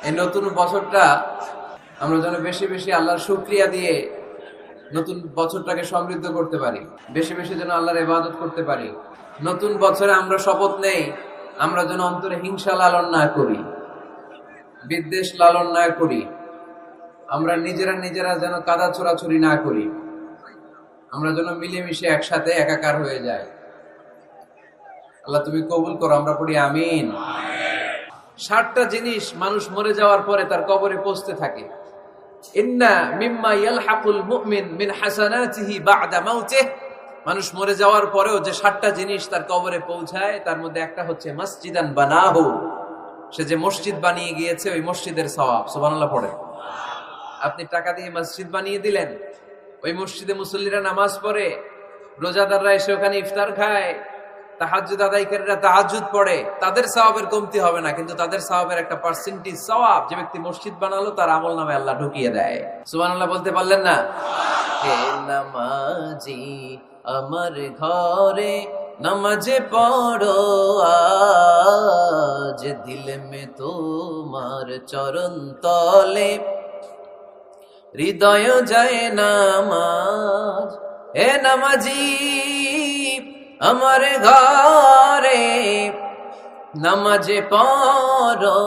এই নতুন বছরটা আমরা যেন বেশি বেশি আল্লাহর শুকরিয়া দিয়ে নতুন বছরটাকে সমৃদ্ধ করতে পারি, বেশি বেশি যেন আল্লাহর ইবাদত করতে পারি। নতুন বছরে আমরা শপথ নেই, আমরা যেন অন্তরে হিংসা লালন না করি, বিদ্বেষ লালন না করি, আমরা নিজেরা যেন কাদা ছোড়াছুরি না করি, আমরা যেন মিলেমিশে একসাথে একাকার হয়ে যাই। আল্লাহ তুমি কবুল করো, আমরা পড়ি আমিন। 60টা জিনিস মানুষ মরে যাওয়ার পরে তার কবরে পৌঁছতে থাকে। ইন্না মিম্মা ইয়ালহাকুল মুমিন মিন হাসানাতিহি বা'দা মাউতিহি, মানুষ মরে যাওয়ার পরেও যে 60টা জিনিস তার কবরে পৌঁছায় তার মধ্যে একটা হচ্ছে মসজিদান বানাহু, সে যে মসজিদ বানিয়ে গিয়েছে ওই মসজিদের সওয়াব। সুবহানাল্লাহ পড়ে। আপনি টাকা দিয়ে মসজিদ বানিয়ে দিলেন, ওই মসজিদে মুসল্লিরা নামাজ পড়ে, রোজাদাররা এসে ওখানে ইফতার খায়, তাহাজ্জুদ আদায়কারীরা তাহাজ্জুদ পড়ে, তাদের সওয়াবের কমতি হবে না, কিন্তু তাদের সওয়াবের একটা পার্সেন্টেজ সওয়াব যে ব্যক্তি মসজিদ বানালো তার আমলনামায় আল্লাহ ঢুকিয়ে দেয়। সুবহানাল্লাহ বলতে পারলেন না? হে নামাজি আমার ঘরে নামাজে পড়ো আজ, দিল মে তোমার চরণ তলে হৃদয় যায় নামাজ। হে নামাজি আমার ঘরে নামাজে পড়ো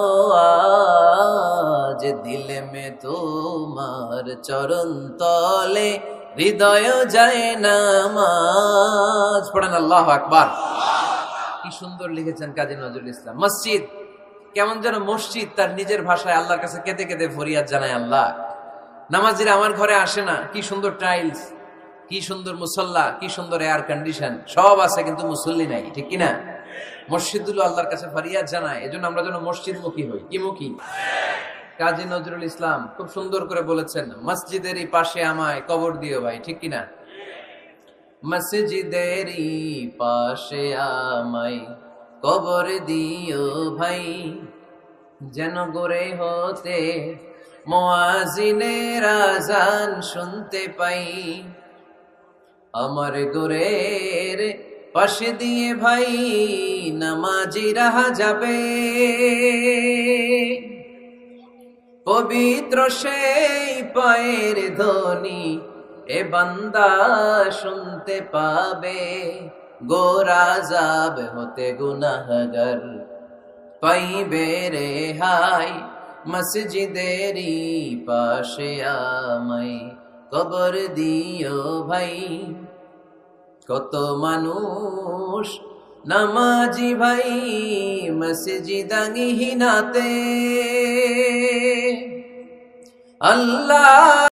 আজ, দিল মে তোমার চরণ তলে হৃদয় যায় নামাজ। পড়েন আল্লাহু আকবার। কি সুন্দর লিখেছেন কাজী নজরুল ইসলাম। মসজিদ কেমন যেন মসজিদ তার নিজের ভাষায় আল্লাহর কাছে কেঁদে কেঁদে ফরিয়াদ জানায়, আল্লাহ নামাজিরা আমার ঘরে আসে না, কি সুন্দর টাইলস, কি সুন্দর মুসল্লা, কি সুন্দর এয়ার কন্ডিশন, সব আছে কিন্তু মুসল্লি নাই, ঠিক কিনা? মসজিদগুলো আল্লাহর কাছে ফরিয়াদ জানায়, এজন্য আমরা যেন মসজিদ মুখী হই। কি মুখী? কাজী নজরুল ইসলাম খুব সুন্দর করে বলেছেন, মসজিদেরই পাশে আমায় কবর দিও ভাই, ঠিক কিনা? মসজিদেরই পাশে আমায় কবর দিও ভাই, যেন গড়ে হতে মুয়াজ্জিনের আযান শুনতে পাই। আমার গোরের পাশে দিয়ে ভাই নামাজিরা যাবে, পবিত্র সেই পায়ের ধ্বনি এ বান্দা শুনতে পাবে। গোরা যাব হতে গুনাহগার পাইবে রেহাই, মসজিদেরই পাশে আমায় কবর দিও ভাই। কত মানুষ নামাজি ভাই মসজিদাঙ্গিহীনাতে, আল্লাহ